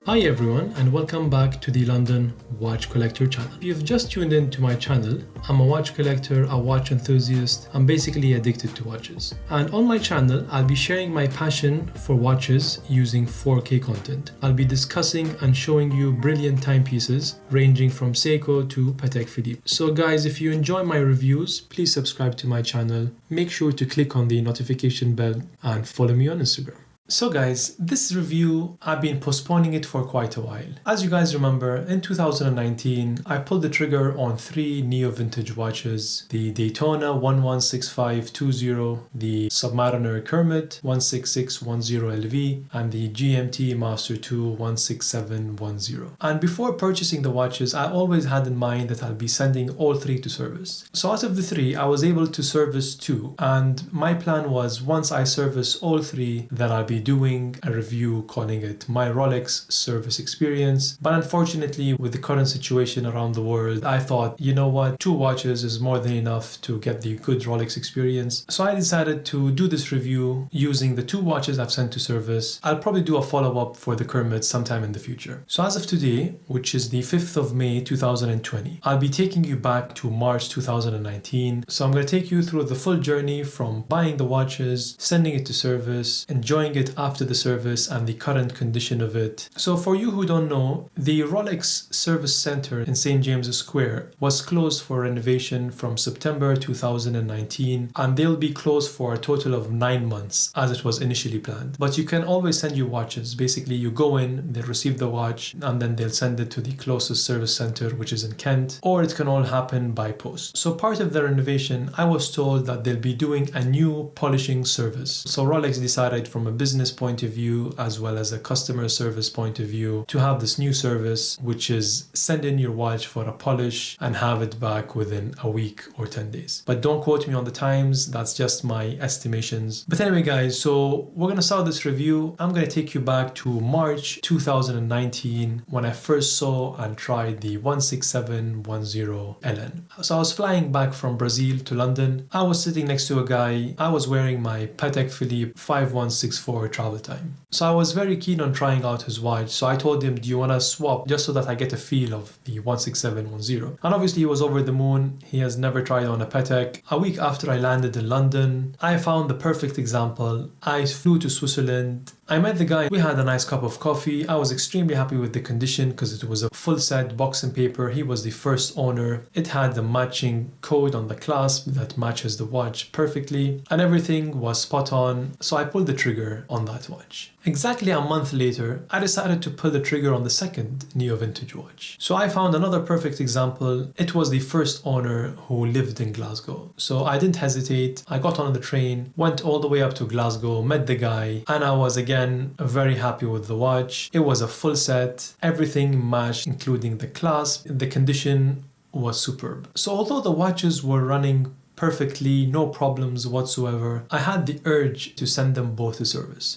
Hi everyone, and welcome back to the London Watch Collector channel. If you've just tuned in to my channel, I'm a watch collector, a watch enthusiast. I'm basically addicted to watches. And on my channel, I'll be sharing my passion for watches using 4K content. I'll be discussing and showing you brilliant timepieces ranging from Seiko to Patek Philippe. So guys, if you enjoy my reviews, please subscribe to my channel. Make sure to click on the notification bell and follow me on Instagram. So guys, this review, I've been postponing it for quite a while. As you guys remember, in 2019, I pulled the trigger on 3 neo-vintage watches: the Daytona 116520, the Submariner Kermit 16610 LV, and the GMT Master 2 16710. And before purchasing the watches, I always had in mind that I'll be sending all 3 to service. So out of the 3, I was able to service 2, and my plan was once I service all 3, then I'll be doing a review calling it My Rolex Service Experience. But unfortunately, with the current situation around the world, I thought, you know what, 2 watches is more than enough to get the good Rolex experience. So I decided to do this review using the 2 watches I've sent to service. I'll probably do a follow-up for the Kermit sometime in the future. So as of today, which is the 5th of May 2020, I'll be taking you back to March 2019. So I'm going to take you through the full journey from buying the watches, sending it to service, enjoying it after the service, and the current condition of it. So for you who don't know, the Rolex Service Center in St. James's Square was closed for renovation from September 2019, and they'll be closed for a total of 9 months as it was initially planned. But you can always send your watches. Basically, you go in, they'll receive the watch, and then they'll send it to the closest service center, which is in Kent, or it can all happen by post. So part of the renovation, I was told that they'll be doing a new polishing service. So Rolex decided from a business point of view as well as a customer service point of view to have this new service, which is send in your watch for a polish and have it back within a week or 10 days. But don't quote me on the times, that's just my estimations. But anyway guys, so we're going to start this review. I'm going to take you back to March 2019 when I first saw and tried the 16710 LN. So I was flying back from Brazil to London. I was sitting next to a guy. I was wearing my Patek Philippe 5164 travel time. So I was very keen on trying out his watch. So I told him, do you want to swap just so that I get a feel of the 16710? And obviously he was over the moon. He has never tried on a Patek. A week after I landed in London, I found the perfect example. I flew to Switzerland. I met the guy, we had a nice cup of coffee. I was extremely happy with the condition because it was a full set box and paper. He was the first owner. It had the matching code on the clasp that matches the watch perfectly, and everything was spot on. So I pulled the trigger on that watch. Exactly a month later, I decided to pull the trigger on the second neo-vintage watch. So I found another perfect example. It was the first owner who lived in Glasgow. So I didn't hesitate. I got on the train, went all the way up to Glasgow, met the guy, and I was again very happy with the watch. It was a full set. Everything matched, including the clasp. The condition was superb. So although the watches were running perfectly, no problems whatsoever, I had the urge to send them both to service.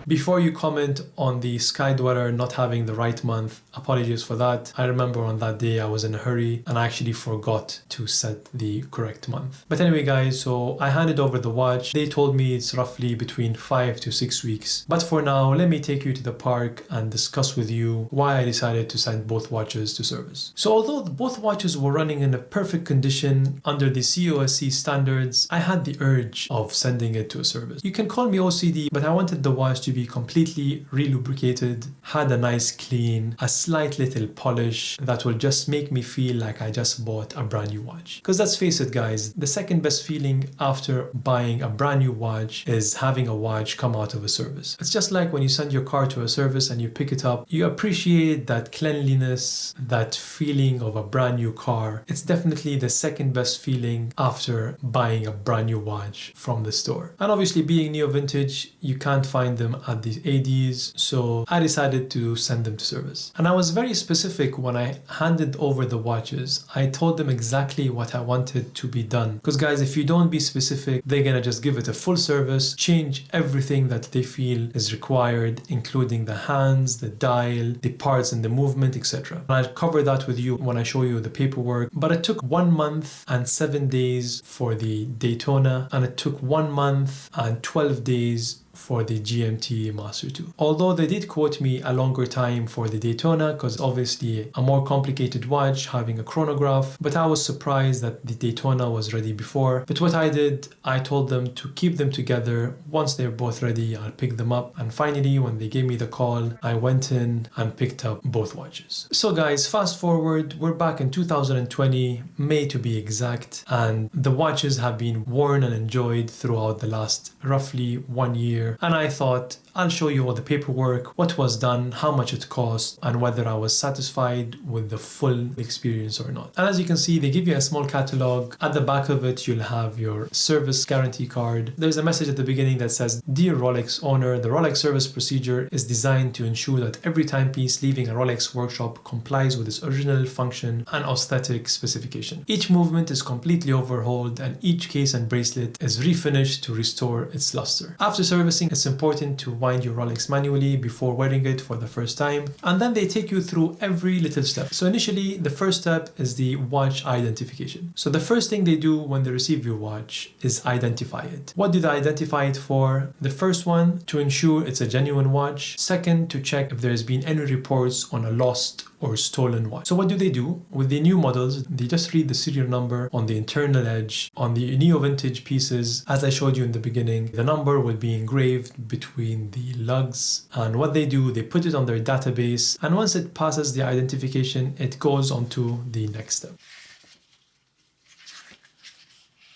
Before you comment on the Sky Dweller not having the right month, apologies for that. I remember on that day I was in a hurry and I actually forgot to set the correct month. But anyway guys, so I handed over the watch. They told me it's roughly between 5 to 6 weeks. But for now, let me take you to the park and discuss with you why I decided to send both watches to service. So although both watches were running in a perfect condition under the COSC standards, I had the urge of sending it to a service. You can call me OCD, but I wanted the watch to be completely relubricated, had a nice clean, a slight little polish that will just make me feel like I just bought a brand new watch. Because let's face it guys, the second best feeling after buying a brand new watch is having a watch come out of a service. It's just like when you send your car to a service and you pick it up, you appreciate that cleanliness, that feeling of a brand new car. It's definitely the second best feeling after buying a brand new watch from the store. And obviously being neo vintage, you can't find them at the ADs, so I decided to send them to service. And I was very specific when I handed over the watches. I told them exactly what I wanted to be done. Because guys, if you don't be specific, they're gonna just give it a full service, change everything that they feel is required, including the hands, the dial, the parts and the movement, etc. And I'll cover that with you when I show you the paperwork. But it took 1 month and 7 days for the Daytona, and it took 1 month and 12 days for the GMT Master 2. Although they did quote me a longer time for the Daytona, because obviously a more complicated watch having a chronograph, but I was surprised that the Daytona was ready before. But what I did, I told them to keep them together. Once they're both ready, I'll pick them up. And finally, when they gave me the call, I went in and picked up both watches. So guys, fast forward, we're back in 2020, May to be exact, and the watches have been worn and enjoyed throughout the last roughly 1 year. And I thought I'll show you all the paperwork, what was done, how much it cost, and whether I was satisfied with the full experience or not. And as you can see, they give you a small catalog. At the back of it, you'll have your service guarantee card. There's a message at the beginning that says, "Dear Rolex owner, the Rolex service procedure is designed to ensure that every timepiece leaving a Rolex workshop complies with its original function and aesthetic specification. Each movement is completely overhauled and each case and bracelet is refinished to restore its luster. After servicing, it's important to wind your Rolex manually before wearing it for the first time." And then they take you through every little step. So initially, the first step is the watch identification. So the first thing they do when they receive your watch is identify it. What do they identify it for? The first one, to ensure it's a genuine watch. Second, to check if there's been any reports on a lost or stolen watch. So what do they do? With the new models, they just read the serial number on the internal edge. On the neo vintage pieces, as I showed you in the beginning, the number will be engraved between the lugs. And what they do, they put it on their database. And once it passes the identification, it goes on to the next step,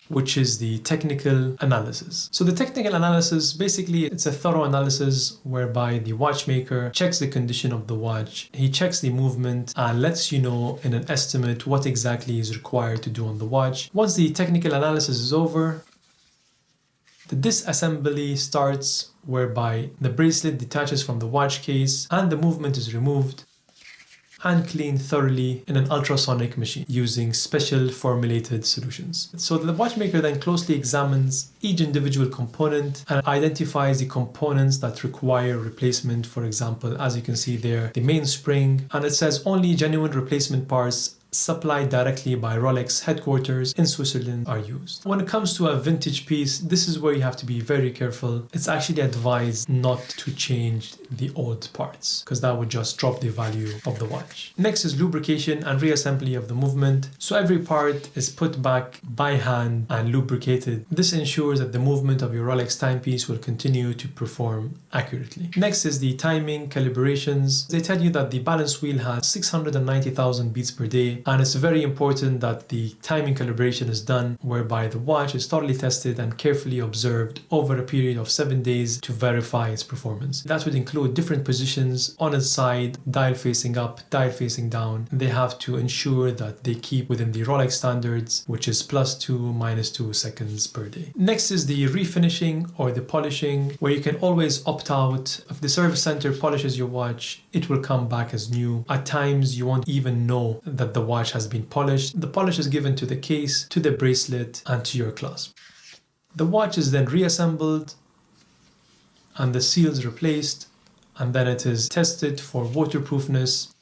which is the technical analysis. So the technical analysis, basically it's a thorough analysis whereby the watchmaker checks the condition of the watch, he checks the movement and lets you know in an estimate what exactly is required to do on the watch. Once the technical analysis is over, the disassembly starts, whereby the bracelet detaches from the watch case and the movement is removed and cleaned thoroughly in an ultrasonic machine using special formulated solutions. So the watchmaker then closely examines each individual component and identifies the components that require replacement. For example, as you can see there, the mainspring, and it says only genuine replacement parts supplied directly by Rolex headquarters in Switzerland are used. When it comes to a vintage piece, this is where you have to be very careful. It's actually advised not to change the old parts because that would just drop the value of the watch. Next is lubrication and reassembly of the movement. So every part is put back by hand and lubricated. This ensures that the movement of your Rolex timepiece will continue to perform accurately. Next is the timing calibrations. They tell you that the balance wheel has 690,000 beats per day, and it's very important that the timing calibration is done whereby the watch is thoroughly tested and carefully observed over a period of 7 days to verify its performance. That would include different positions on its side, dial facing up, dial facing down. They have to ensure that they keep within the Rolex standards, which is +2, -2 seconds per day. Next is the refinishing or the polishing, where you can always opt out. If the service center polishes your watch, it will come back as new. At times, you won't even know that the watch has been polished. The polish is given to the case, to the bracelet, and to your clasp. The watch is then reassembled and the seals replaced, and then it is tested for waterproofness.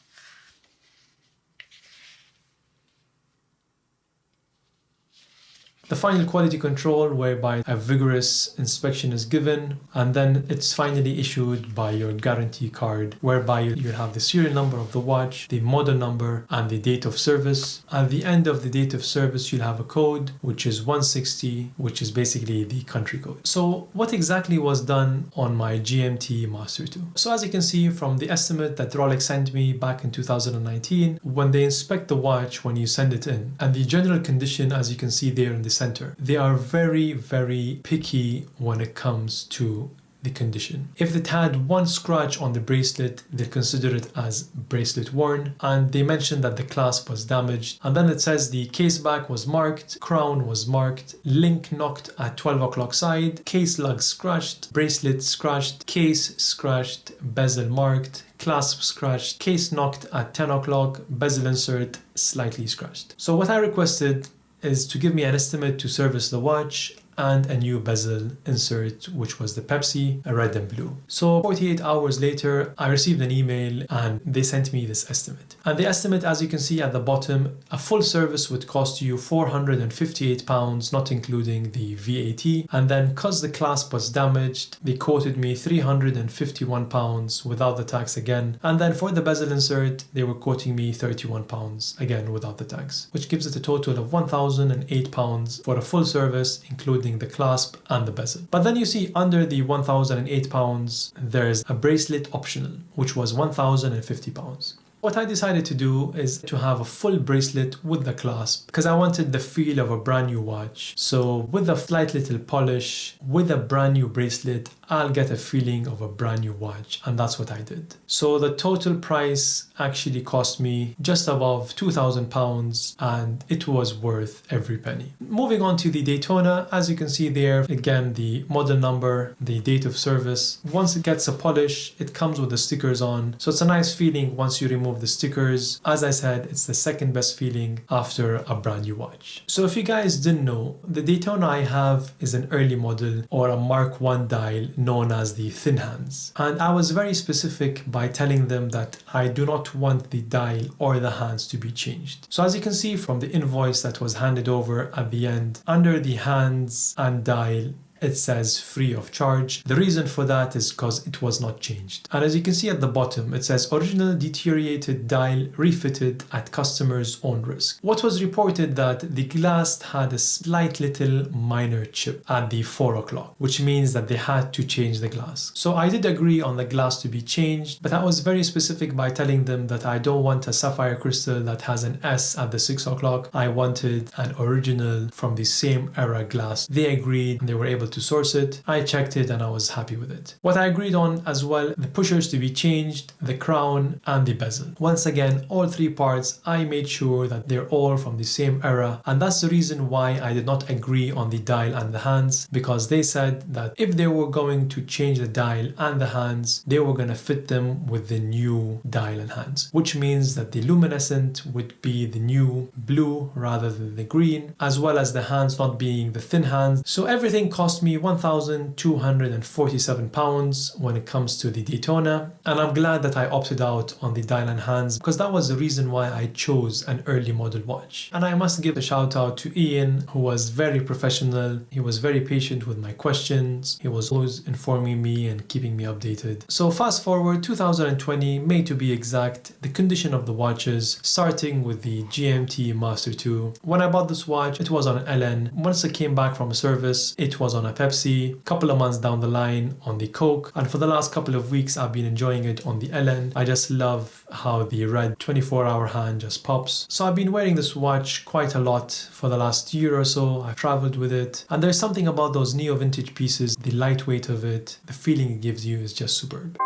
The final quality control, whereby a vigorous inspection is given, and then it's finally issued by your guarantee card, whereby you'll have the serial number of the watch, the model number, and the date of service. At the end of the date of service, you'll have a code, which is 160, which is basically the country code. So what exactly was done on my GMT Master 2? So as you can see from the estimate that Rolex sent me back in 2019, when they inspect the watch when you send it in, and the general condition, as you can see there in the center, they are very, very picky when it comes to the condition. If it had one scratch on the bracelet, they consider it as bracelet worn, and they mentioned that the clasp was damaged. And then it says the case back was marked, crown was marked, link knocked at 12 o'clock side, case lug scratched, bracelet scratched, case scratched, bezel marked, clasp scratched, case knocked at 10 o'clock, bezel insert slightly scratched. So what I requested is to give me an estimate to service the watch and a new bezel insert, which was the Pepsi, red and blue. So 48 hours later, I received an email and they sent me this estimate. And the estimate, as you can see at the bottom, a full service would cost you £458, not including the VAT. And then because the clasp was damaged, they quoted me £351 without the tax again. And then for the bezel insert, they were quoting me £31 again without the tax, which gives it a total of £1,008 for a full service, including the clasp and the bezel. But then you see under the £1,008, there's a bracelet optional, which was £1,050. What I decided to do is to have a full bracelet with the clasp because I wanted the feel of a brand new watch. So with a slight little polish, with a brand new bracelet, I'll get a feeling of a brand new watch, and that's what I did. So the total price actually cost me just above £2,000 and it was worth every penny. Moving on to the Daytona, as you can see there, again, the model number, the date of service. Once it gets a polish, it comes with the stickers on. So it's a nice feeling once you remove the stickers. As I said, it's the second best feeling after a brand new watch. So if you guys didn't know, the Daytona I have is an early model or a Mark 1 dial known as the thin hands. And I was very specific by telling them that I do not want the dial or the hands to be changed. So as you can see from the invoice that was handed over at the end, under the hands and dial, it says free of charge. The reason for that is because it was not changed. And as you can see at the bottom, it says original deteriorated dial refitted at customer's own risk. What was reported that the glass had a slight little minor chip at the 4 o'clock, which means that they had to change the glass. So I did agree on the glass to be changed, but I was very specific by telling them that I don't want a sapphire crystal that has an S at the 6 o'clock. I wanted an original from the same era glass. They agreed, and they were able to source it. I checked it and I was happy with it. What I agreed on as well, the pushers to be changed, the crown and the bezel. Once again, all three parts, I made sure that they're all from the same era, and that's the reason why I did not agree on the dial and the hands, because they said that if they were going to change the dial and the hands, they were going to fit them with the new dial and hands, which means that the luminescent would be the new blue rather than the green, as well as the hands not being the thin hands. So everything cost me £1,247 when it comes to the Daytona, and I'm glad that I opted out on the dial and hands because that was the reason why I chose an early model watch. And I must give a shout out to Ian, who was very professional. He was very patient with my questions. He was always informing me and keeping me updated. So fast forward 2020, May to be exact, the condition of the watches, starting with the GMT Master 2. When I bought this watch, it was on an LN. Once it came back from service, it was on a Pepsi. Couple of months down the line on the Coke, and for the last couple of weeks I've been enjoying it on the LN. I just love how the red 24-hour hand just pops. So I've been wearing this watch quite a lot for the last year or so. I've traveled with it, and there's something about those neo vintage pieces, the lightweight of it, the feeling it gives you is just superb.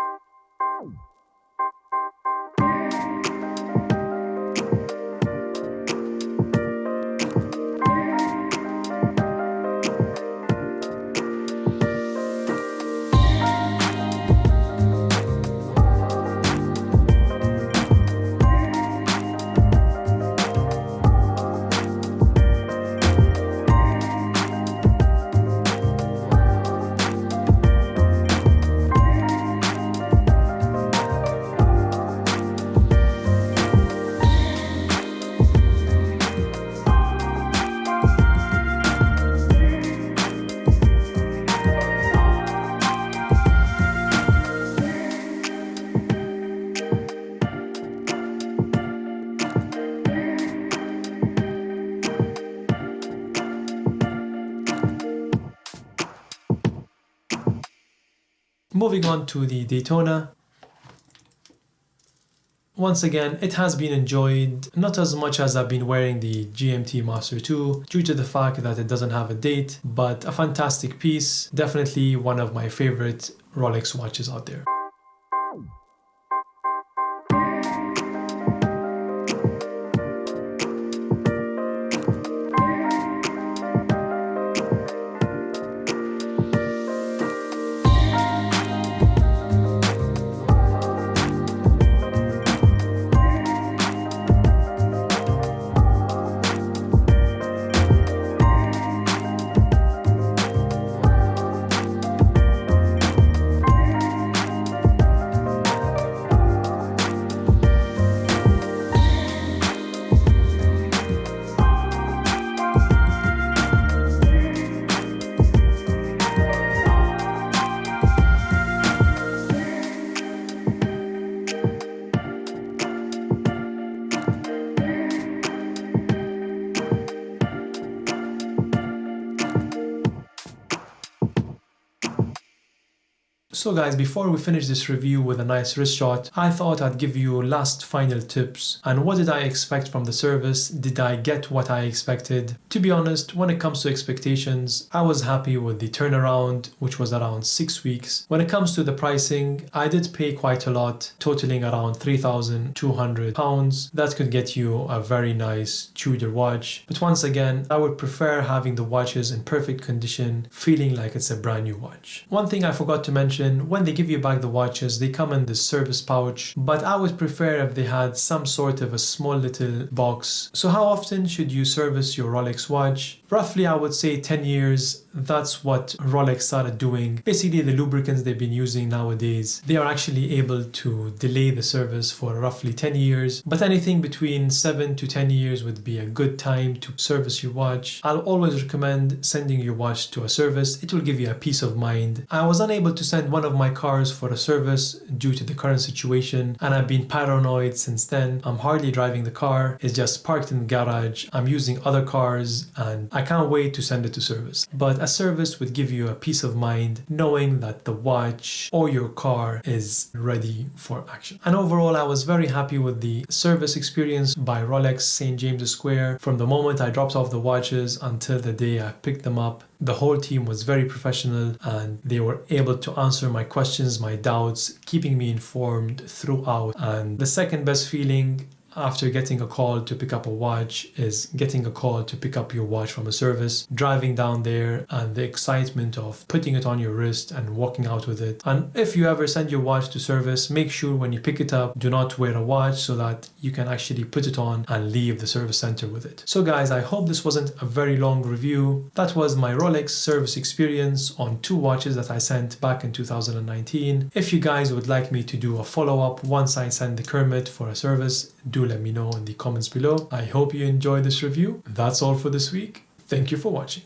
Moving on to the Daytona. Once again, it has been enjoyed, not as much as I've been wearing the GMT Master 2 due to the fact that it doesn't have a date, but a fantastic piece, definitely one of my favorite Rolex watches out there. So guys, before we finish this review with a nice wrist shot, I thought I'd give you last final tips. And what did I expect from the service? Did I get what I expected? To be honest, when it comes to expectations, I was happy with the turnaround, which was around 6 weeks. When it comes to the pricing, I did pay quite a lot, totaling around £3,200. That could get you a very nice Tudor watch. But once again, I would prefer having the watches in perfect condition, feeling like it's a brand new watch. One thing I forgot to mention, when they give you back the watches, they come in this service pouch, but I would prefer if they had some sort of a small little box. So how often should you service your Rolex watch? Roughly, I would say 10 years. That's what Rolex started doing. Basically, the lubricants they've been using nowadays, they are actually able to delay the service for roughly 10 years. But anything between 7 to 10 years would be a good time to service your watch. I'll always recommend sending your watch to a service. It will give you a peace of mind. I was unable to send one of my cars for a service due to the current situation, and I've been paranoid since then. I'm hardly driving the car. It's just parked in the garage. I'm using other cars and I can't wait to send it to service. But a service would give you a peace of mind knowing that the watch or your car is ready for action. And overall, I was very happy with the service experience by Rolex St. James's Square. From the moment I dropped off the watches until the day I picked them up, the whole team was very professional and they were able to answer my questions, my doubts, keeping me informed throughout. And the second best feeling after getting a call to pick up a watch is getting a call to pick up your watch from a service, driving down there and the excitement of putting it on your wrist and walking out with it. And if you ever send your watch to service, make sure when you pick it up, do not wear a watch so that you can actually put it on and leave the service center with it. So guys, I hope this wasn't a very long review. That was my Rolex service experience on 2 watches that I sent back in 2019. If you guys would like me to do a follow-up once I send the Kermit for a service, do let me know in the comments below. I hope you enjoyed this review. That's all for this week. Thank you for watching.